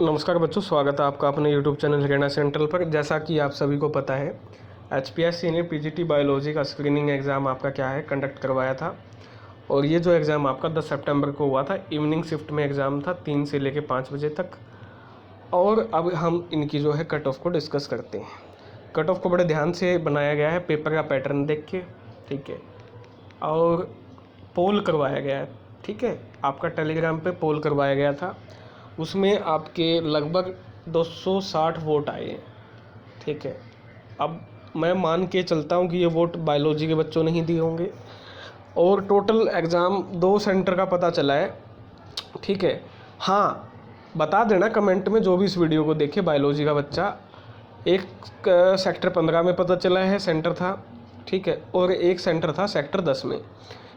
नमस्कार बच्चों, स्वागत है आपका अपने YouTube चैनल हरियाणा सेंट्रल पर। जैसा कि आप सभी को पता है, HPSC ने PGT बायोलॉजी का स्क्रीनिंग एग्ज़ाम आपका क्या है कंडक्ट करवाया था। और ये जो एग्ज़ाम आपका 10 सितंबर को हुआ था, इवनिंग शिफ्ट में एग्ज़ाम था 3 से लेकर 5 बजे तक। और अब हम इनकी जो है कट ऑफ को डिस्कस करते हैं। कट ऑफ को बड़े ध्यान से बनाया गया है, पेपर का पैटर्न देख के, ठीक है। और पोल करवाया गया है, ठीक है। आपका टेलीग्राम पे पोल करवाया गया था, उसमें आपके लगभग 260 वोट आए हैं, ठीक है। अब मैं मान के चलता हूँ कि ये वोट बायोलॉजी के बच्चों ने ही दिए होंगे। और टोटल एग्ज़ाम 2 सेंटर का पता चला है, ठीक है। हाँ, बता देना कमेंट में जो भी इस वीडियो को देखे बायोलॉजी का बच्चा। एक सेक्टर 15 में पता चला है सेंटर था, ठीक है। और एक सेंटर था सेक्टर 10 में।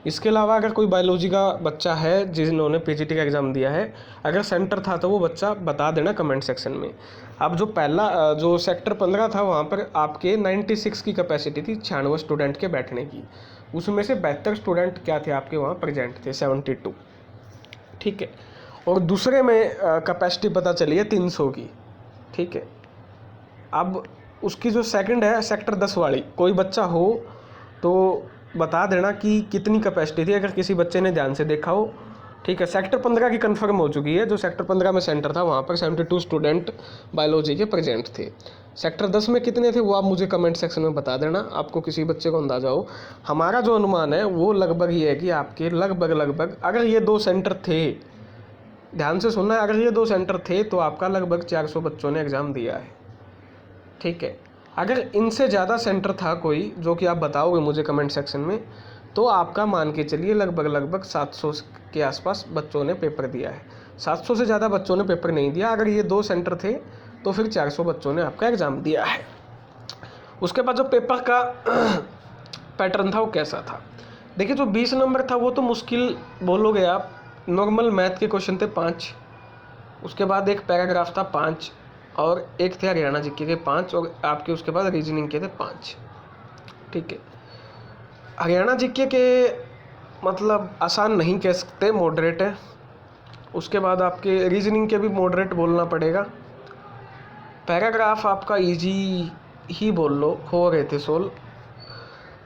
इसके अलावा अगर कोई बायोलॉजी का बच्चा है जिन्होंने PGT का एग्ज़ाम दिया है, अगर सेंटर था तो वो बच्चा बता देना कमेंट सेक्शन में। अब जो पहला जो सेक्टर 15 था, वहाँ पर आपके 96 की कैपेसिटी थी 96 स्टूडेंट के बैठने की। उसमें से 72 स्टूडेंट क्या थे आपके वहाँ प्रेजेंट थे, 72, ठीक है। और दूसरे में कैपेसिटी पता चली है 300 की, ठीक है। अब उसकी जो सेकंड है सेक्टर 10 वाली, कोई बच्चा हो तो बता देना कि कितनी कैपेसिटी थी, अगर किसी बच्चे ने ध्यान से देखा हो, ठीक है। सेक्टर 15 की कंफर्म हो चुकी है। जो सेक्टर 15 में सेंटर था वहाँ पर 72 स्टूडेंट बायोलॉजी के प्रेजेंट थे। सेक्टर 10 में कितने थे वो आप मुझे कमेंट सेक्शन में बता देना, आपको किसी बच्चे को अंदाजा हो। हमारा जो अनुमान है वो लगभग ये है कि आपके लगभग अगर ये 2 सेंटर थे, ध्यान से सुनना है, अगर ये 2 सेंटर थे तो आपका लगभग 400 बच्चों ने एग्ज़ाम दिया है, ठीक है। अगर इनसे ज़्यादा सेंटर था कोई, जो कि आप बताओगे मुझे कमेंट सेक्शन में, तो आपका मान के चलिए लगभग 700 के आसपास बच्चों ने पेपर दिया है। 700 से ज़्यादा बच्चों ने पेपर नहीं दिया। अगर ये 2 सेंटर थे तो फिर 400 बच्चों ने आपका एग्ज़ाम दिया है। उसके बाद जो पेपर का पैटर्न था वो कैसा था, देखिए। जो 20 नंबर था वो तो मुश्किल बोलोगे आप। नॉर्मल मैथ के क्वेश्चन थे 5, उसके बाद एक पैराग्राफ था 5, और एक थे हरियाणा जीके के 5, और आपके उसके बाद रीजनिंग के थे 5, ठीक है। हरियाणा जीके के मतलब आसान नहीं कह सकते, मॉडरेट है। उसके बाद आपके रीजनिंग के भी मॉडरेट बोलना पड़ेगा। पैराग्राफ आपका इजी ही बोल लो, हो रहे थे 16।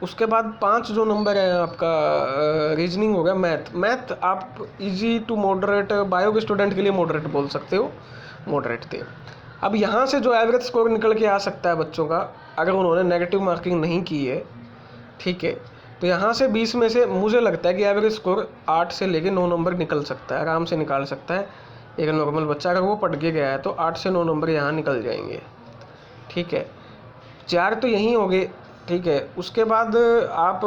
उसके बाद 5 जो नंबर है आपका रीजनिंग हो गया। मैथ आप इजी टू मॉडरेट, बायो के स्टूडेंट के लिए मॉडरेट बोल सकते हो, मॉडरेट थे। अब यहाँ से जो एवरेज स्कोर निकल के आ सकता है बच्चों का, अगर उन्होंने नेगेटिव मार्किंग नहीं की है, ठीक है, तो यहाँ से 20 में से मुझे लगता है कि एवरेज स्कोर 8 से लेके 9 नंबर निकल सकता है, आराम से निकाल सकता है एक नॉर्मल बच्चा। अगर वो पढ़ के गया है तो 8 से 9 नंबर यहाँ निकल जाएंगे, ठीक है। 4 तो यहीं हो गए, ठीक है। उसके बाद आप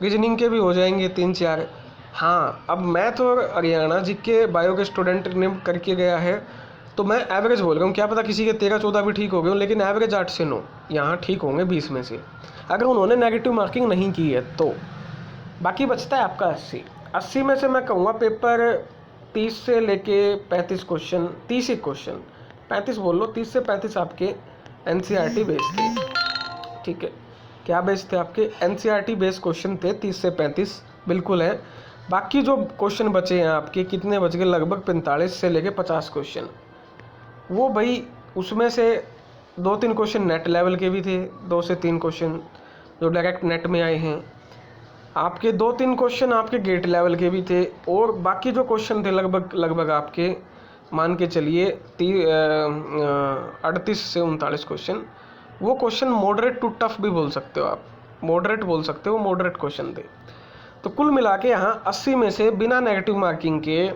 रीजनिंग के भी हो जाएंगे 3-4। हाँ, अब मैथ और हरियाणा जीके बायो के स्टूडेंट ने करके गया है, तो मैं एवरेज बोल रहा हूँ। क्या पता किसी के 13-14 भी ठीक हो गए, लेकिन एवरेज 8 से 9 यहाँ ठीक होंगे 20 में से, अगर उन्होंने नेगेटिव मार्किंग नहीं की है तो। बाकी बचता है आपका 80 में से मैं कहूँगा पेपर 30 से लेके 35 क्वेश्चन, 30 ही क्वेश्चन, 35 बोल लो, 30 से 35 आपके NCERT बेस थे, ठीक है। क्या बेस थे आपके? NCERT बेस क्वेश्चन थे 30 से 35, बिल्कुल है। बाकी जो क्वेश्चन बचे हैं आपके, कितने बच गए? लगभग 45 से लेके 50 क्वेश्चन। वो भाई उसमें से 2-3 क्वेश्चन नेट लेवल के भी थे, 2 से 3 क्वेश्चन जो डायरेक्ट नेट में आए हैं आपके, 2-3 क्वेश्चन आपके गेट लेवल के भी थे। और बाकी जो क्वेश्चन थे लगभग आपके मान के चलिए 38 से 39 क्वेश्चन, वो क्वेश्चन मॉडरेट टू टफ भी बोल सकते हो आप, मॉडरेट बोल सकते हो, मॉडरेट क्वेश्चन थे। तो कुल मिला के यहाँ 80 में से बिना नेगेटिव मार्किंग के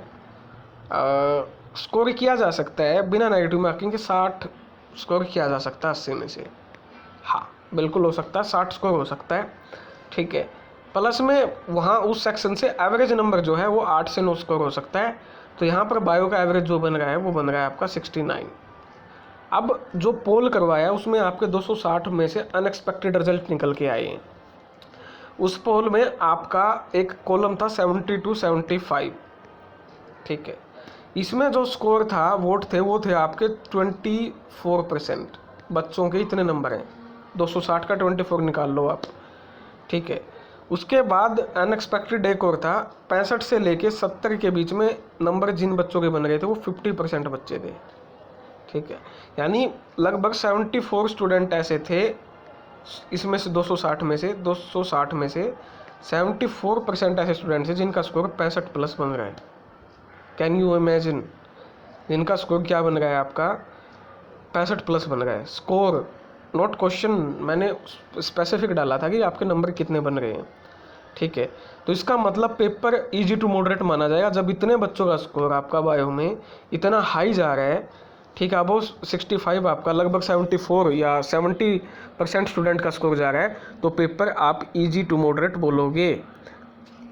स्कोर किया जा सकता है, बिना नेगेटिव मार्किंग के 60 स्कोर किया जा सकता है 80 में से। हाँ, बिल्कुल हो सकता है, 60 स्कोर हो सकता है, ठीक है। प्लस में वहाँ उस सेक्शन से एवरेज नंबर जो है वो 8 से 9 स्कोर हो सकता है। तो यहाँ पर बायो का एवरेज जो बन रहा है वो बन रहा है आपका 69। अब जो पोल करवाया उसमें आपके 260 में से अनएक्सपेक्टेड रिजल्ट निकल के आए हैं। उस पोल में आपका एक कॉलम था 70-75, ठीक है। इसमें जो स्कोर था, वोट थे, वो थे आपके 24%। बच्चों के इतने नंबर हैं, 260 का 24 निकाल लो आप, ठीक है। उसके बाद अनएक्सपेक्टेड एक और था, 65 से लेके 70 के बीच में नंबर जिन बच्चों के बन रहे थे वो 50% बच्चे थे। ठीक है, यानी लगभग 74 स्टूडेंट ऐसे थे, इसमें से 260 में से 74% ऐसे स्टूडेंट थे जिनका स्कोर 65 प्लस बन रहा है। कैन यू इमेजिन, जिनका स्कोर क्या बन रहा है आपका 65 प्लस बन रहा है। स्कोर नोट क्वेश्चन, मैंने स्पेसिफिक डाला था कि आपके नंबर कितने बन रहे हैं। ठीक है, तो इसका मतलब पेपर इजी टू मॉडरेट माना जाएगा जब इतने बच्चों का स्कोर आपका बायो में इतना हाई जा रहा है। ठीक है, अब वो 65 आपका लगभग 74 या 70% स्टूडेंट का स्कोर जा रहा है, तो पेपर आप इजी टू मॉडरेट बोलोगे।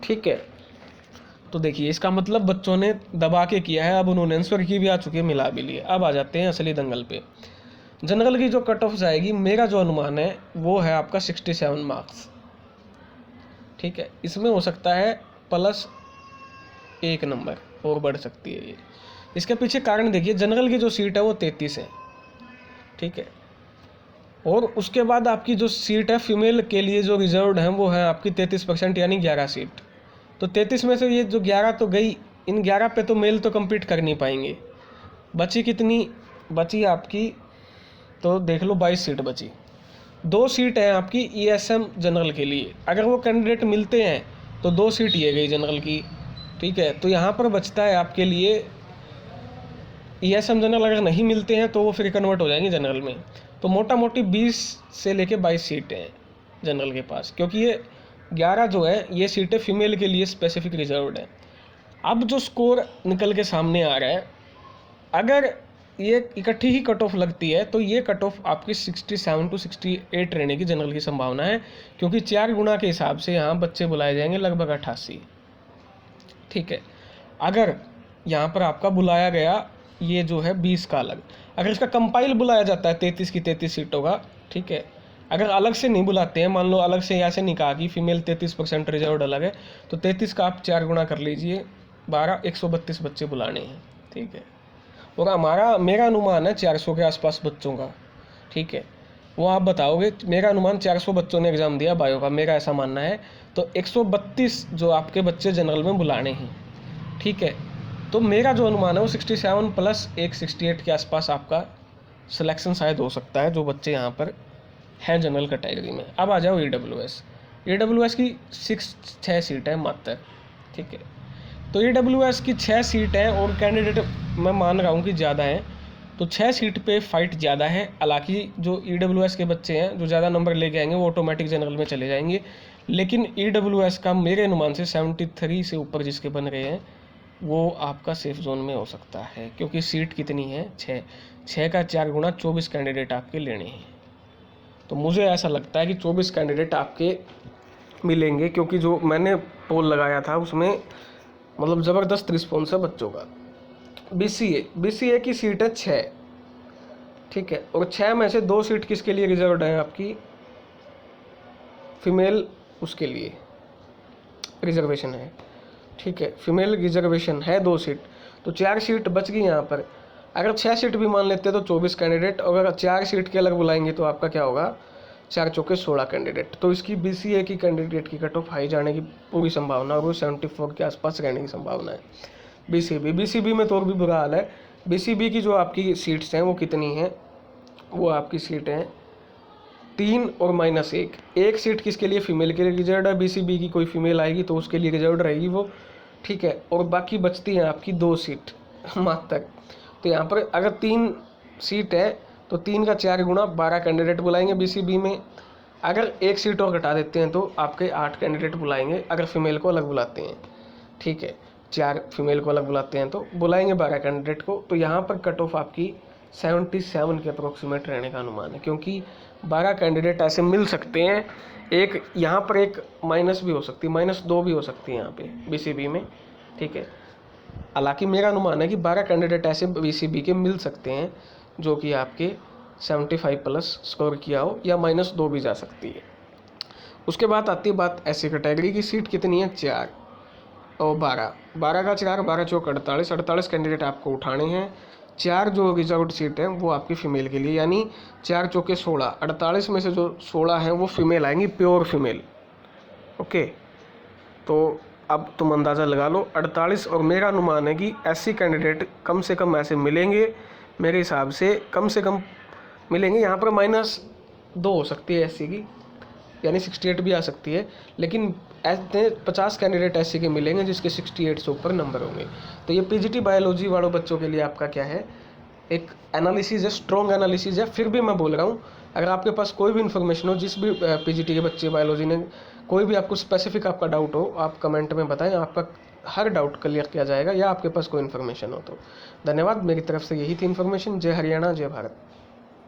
ठीक है, तो देखिए इसका मतलब बच्चों ने दबा के किया है, अब उन्होंने आंसर की भी आ चुकी है, मिला भी लिए। अब आ जाते हैं असली दंगल पे। जनरल की जो कट ऑफ जाएगी, मेरा जो अनुमान है वो है आपका 67 मार्क्स। ठीक है, इसमें हो सकता है प्लस 1 नंबर और बढ़ सकती है ये। इसके पीछे कारण देखिए, जनरल की जो सीट है वो 33 है। ठीक है, और उसके बाद आपकी जो सीट है फीमेल के लिए जो रिजर्व्ड है वो है आपकी 33% यानी 11 सीट। तो 33 में से ये जो 11 तो गई, इन 11 पे तो मेल तो कम्पीट कर नहीं पाएंगे। बची कितनी, बची आपकी तो देख लो 22 सीट बची। 2 सीट है आपकी ESM जनरल के लिए, अगर वो कैंडिडेट मिलते हैं तो 2 सीट ये गई जनरल की। ठीक है, तो यहाँ पर बचता है आपके लिए ESM जनरल, अगर नहीं मिलते हैं तो वो फिर कन्वर्ट हो जाएंगे जनरल में। तो मोटा मोटी 20 से लेके 22 सीटें हैं जनरल के पास, क्योंकि ये 11 जो है ये सीटें फीमेल के लिए स्पेसिफिक रिजर्व्ड है। अब जो स्कोर निकल के सामने आ रहा है, अगर ये इकट्ठी ही कट ऑफ लगती है तो ये कट ऑफ आपकी 67 to 68 रहने की जनरल की संभावना है, क्योंकि 4 गुना के हिसाब से यहाँ बच्चे बुलाए जाएंगे लगभग 88। ठीक है, अगर यहाँ पर आपका बुलाया गया ये जो है 20 का अलग, अगर इसका कंपाइल बुलाया जाता है 33 की 33 सीटों का। ठीक है, अगर अलग से नहीं बुलाते हैं, मान लो अलग से ऐसे नहीं कहा कि फीमेल 33% रिजर्व्ड अलग है, तो 33 का आप 4 गुना कर लीजिए, 12 132 बच्चे बुलाने हैं। ठीक है, और मेरा अनुमान है 400 के आसपास बच्चों का। ठीक है, वो आप बताओगे, मेरा अनुमान 400 बच्चों ने एग्ज़ाम दिया बायो का, मेरा ऐसा मानना है। तो 132 जो आपके बच्चे जनरल में बुलाने हैं। ठीक है, तो मेरा जो अनुमान है वो 67 प्लस 168 के आसपास आपका सिलेक्शन शायद हो सकता है, जो बच्चे यहाँ पर हैं जनरल कैटेगरी में। अब आ जाओ EWS की 6 सीट है मात्र। ठीक है, तो EWS की 6 सीट है और कैंडिडेट मैं मान रहा हूँ कि ज़्यादा हैं, तो 6 सीट पे फाइट ज़्यादा है। हालांकि जो EWS के बच्चे हैं जो ज़्यादा नंबर लेके आएंगे वो ऑटोमेटिक जनरल में चले जाएंगे, लेकिन EWS का मेरे अनुमान से 73 से ऊपर जिसके बन रहे हैं वो आपका सेफ जोन में हो सकता है, क्योंकि सीट कितनी है 6 का 4 गुना 24 कैंडिडेट आपके लेने हैं। तो मुझे ऐसा लगता है कि 24 कैंडिडेट आपके मिलेंगे, क्योंकि जो मैंने पोल लगाया था उसमें मतलब ज़बरदस्त रिस्पॉन्स है बच्चों का। BCA की सीट है 6। ठीक है, और 6 में से 2 सीट किसके लिए रिजर्व्ड है आपकी फीमेल, उसके लिए रिजर्वेशन है। ठीक है, फीमेल रिजर्वेशन है 2 सीट, तो 4 सीट बच गई यहाँ पर। अगर 6 सीट भी मान लेते हैं तो 24 कैंडिडेट, और अगर 4 सीट के अलग बुलाएंगे तो आपका क्या होगा 4 चौके 16 कैंडिडेट। तो इसकी BCA की कैंडिडेट की कट ऑफ हाई जाने की पूरी संभावना, और वो 74 के आसपास रहने की संभावना है। BCB में तो और भी बुरा हाल है। BCB की जो आपकी सीट्स हैं वो कितनी हैं, वो आपकी सीट हैं 3 और -1। 1 सीट किसके लिए, फीमेल के लिए रिजर्व है। BCB की कोई फीमेल आएगी तो उसके लिए रिजर्व रहेगी वो। ठीक है, और बाकी बचती हैं आपकी 2 सीट मात्र। तो यहाँ पर अगर 3 सीट है तो 3 का 4 गुना 12 कैंडिडेट बुलाएंगे BCB में। अगर 1 सीट और घटा देते हैं तो आपके 8 कैंडिडेट बुलाएंगे, अगर फीमेल को अलग बुलाते हैं। ठीक है, 4 फीमेल को अलग बुलाते हैं तो बुलाएंगे 12 कैंडिडेट को। तो यहाँ पर कट ऑफ आपकी 77 के अप्रोक्सीमेट रहने का अनुमान है, क्योंकि 12 कैंडिडेट ऐसे मिल सकते हैं। एक यहाँ पर एक माइनस भी हो सकती है, -2 भी हो सकती है यहाँ पे BCB में। ठीक है, हालांकि मेरा अनुमान है कि 12 कैंडिडेट ऐसे BCB के मिल सकते हैं जो कि आपके 75 प्लस स्कोर किया हो, या -2 भी जा सकती है। उसके बाद आती है बात ऐसी कैटेगरी की, सीट कितनी है 4 और 12 का 4, 12 चौक 48 कैंडिडेट आपको उठाने हैं। 4 जो रिजर्व्ड सीट है वो आपकी फीमेल के लिए, यानी 4 चौके 16, 48 में से जो 16 हैं वो फीमेल आएंगी, प्योर फीमेल। ओके, तो अब तुम अंदाज़ा लगा लो 48, और मेरा अनुमान है कि एससी कैंडिडेट कम से कम ऐसे मिलेंगे, मेरे हिसाब से कम मिलेंगे। यहाँ पर -2 हो सकती है एससी की, यानी 68 भी आ सकती है, लेकिन ऐसे 50 कैंडिडेट एससी के मिलेंगे जिसके 68 से ऊपर नंबर होंगे। तो ये पीजीटी बायोलॉजी वालों बच्चों के लिए आपका क्या है, एक एनालिसिस है, स्ट्रॉन्ग एनालिसिस है। फिर भी मैं बोल रहा हूँ, अगर आपके पास कोई भी इन्फॉर्मेशन हो, जिस भी पीजीटी के बच्चे बायोलॉजी ने, कोई भी आपको स्पेसिफिक आपका डाउट हो, आप कमेंट में बताएं, आपका हर डाउट क्लियर किया जाएगा, या आपके पास कोई इन्फॉर्मेशन हो तो। धन्यवाद, मेरी तरफ से यही थी इन्फॉर्मेशन। जय हरियाणा, जय भारत।